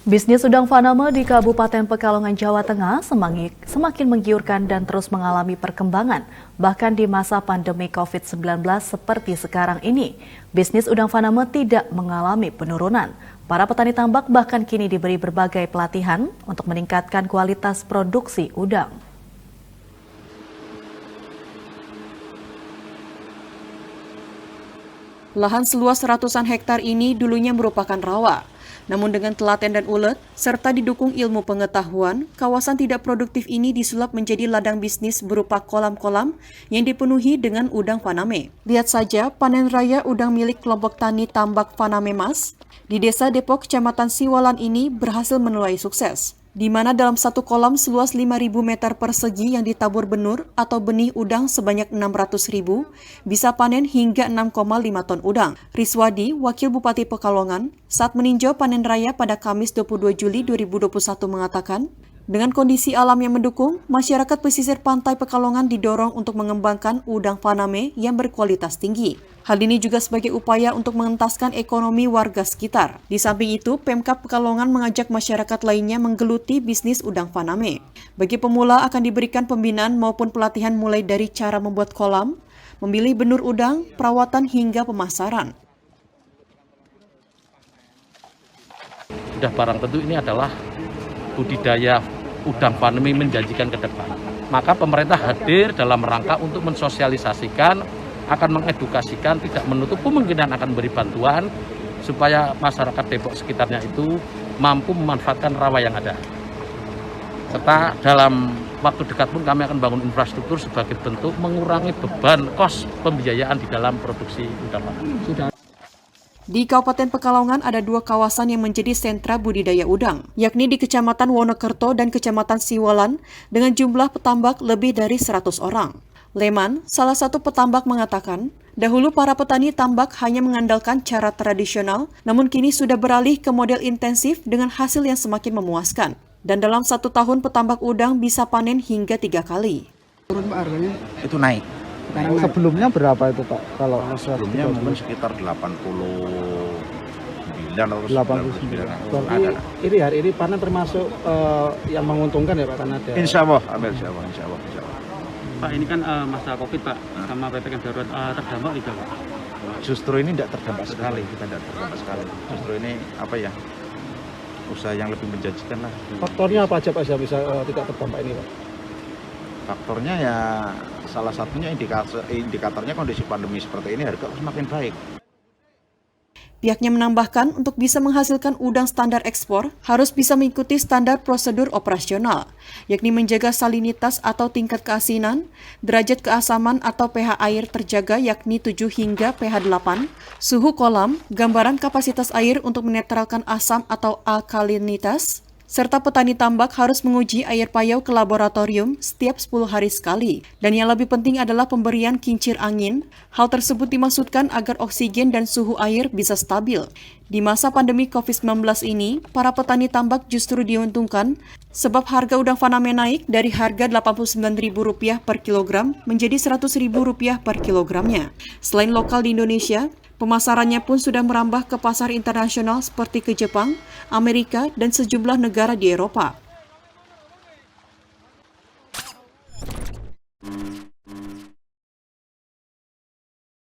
Bisnis udang faname di Kabupaten Pekalongan, Jawa Tengah semakin menggiurkan dan terus mengalami perkembangan. Bahkan di masa pandemi COVID-19 seperti sekarang ini, bisnis udang faname tidak mengalami penurunan. Para petani tambak bahkan kini diberi berbagai pelatihan untuk meningkatkan kualitas produksi udang. Lahan seluas ratusan hektar ini dulunya merupakan rawa. Namun dengan telaten dan ulet, serta didukung ilmu pengetahuan, kawasan tidak produktif ini disulap menjadi ladang bisnis berupa kolam-kolam yang dipenuhi dengan udang faname. Lihat saja panen raya udang milik kelompok tani tambak Faname Mas di Desa Depok, Kecamatan Siwalan ini berhasil menuai sukses, di mana dalam satu kolam seluas 5.000 meter persegi yang ditabur benur atau benih udang sebanyak 600.000, bisa panen hingga 6,5 ton udang. Riswadi, Wakil Bupati Pekalongan, saat meninjau panen raya pada Kamis 22 Juli 2021 mengatakan, dengan kondisi alam yang mendukung, masyarakat pesisir pantai Pekalongan didorong untuk mengembangkan udang faname yang berkualitas tinggi. Hal ini juga sebagai upaya untuk mengentaskan ekonomi warga sekitar. Di samping itu, Pemkab Pekalongan mengajak masyarakat lainnya menggeluti bisnis udang faname. Bagi pemula akan diberikan pembinaan maupun pelatihan mulai dari cara membuat kolam, memilih benur udang, perawatan hingga pemasaran. Sudah barang tentu ini adalah budidaya udang faname menjanjikan ke depan. Maka pemerintah hadir dalam rangka untuk mensosialisasikan, akan mengedukasikan, tidak menutup kemungkinan akan beri bantuan supaya masyarakat Depok sekitarnya itu mampu memanfaatkan rawa yang ada. Serta dalam waktu dekat pun kami akan bangun infrastruktur sebagai bentuk mengurangi beban kos pembiayaan di dalam produksi udang faname. Di Kabupaten Pekalongan ada dua kawasan yang menjadi sentra budidaya udang, yakni di Kecamatan Wonokerto dan Kecamatan Siwalan dengan jumlah petambak lebih dari 100 orang. Leman, salah satu petambak mengatakan, dahulu para petani tambak hanya mengandalkan cara tradisional, namun kini sudah beralih ke model intensif dengan hasil yang semakin memuaskan. Dan dalam 1 tahun petambak udang bisa panen hingga 3 kali. Turun Pak harganya? Itu naik. Sebelumnya berapa itu Pak? Kalau sebelumnya mungkin sekitar 89 atau 99. Berarti ini hari ini panen termasuk yang menguntungkan ya Pak? Karena ada... Insya Allah, insya Allah. Pak, ini kan masa COVID Pak, sama PPKM darurat terdampak tidak Pak? Justru ini tidak terdampak sekali, kita tidak terdampak sekali. Justru ini usaha yang lebih menjanjikan lah. Faktornya apa aja Pak yang bisa tidak terdampak ini Pak? Faktornya ya salah satunya indikatornya kondisi pandemi seperti ini harga semakin baik. Pihaknya menambahkan untuk bisa menghasilkan udang standar ekspor harus bisa mengikuti standar prosedur operasional, yakni menjaga salinitas atau tingkat keasinan, derajat keasaman atau pH air terjaga yakni 7 hingga pH 8, suhu kolam, gambaran kapasitas air untuk menetralkan asam atau alkalinitas, serta petani tambak harus menguji air payau ke laboratorium setiap 10 hari sekali. Dan yang lebih penting adalah pemberian kincir angin. Hal tersebut dimaksudkan agar oksigen dan suhu air bisa stabil. Di masa pandemi COVID-19 ini, para petani tambak justru diuntungkan sebab harga udang faname naik dari harga Rp89.000 per kilogram menjadi Rp100.000 per kilogramnya. Selain lokal di Indonesia, pemasarannya pun sudah merambah ke pasar internasional seperti ke Jepang, Amerika, dan sejumlah negara di Eropa.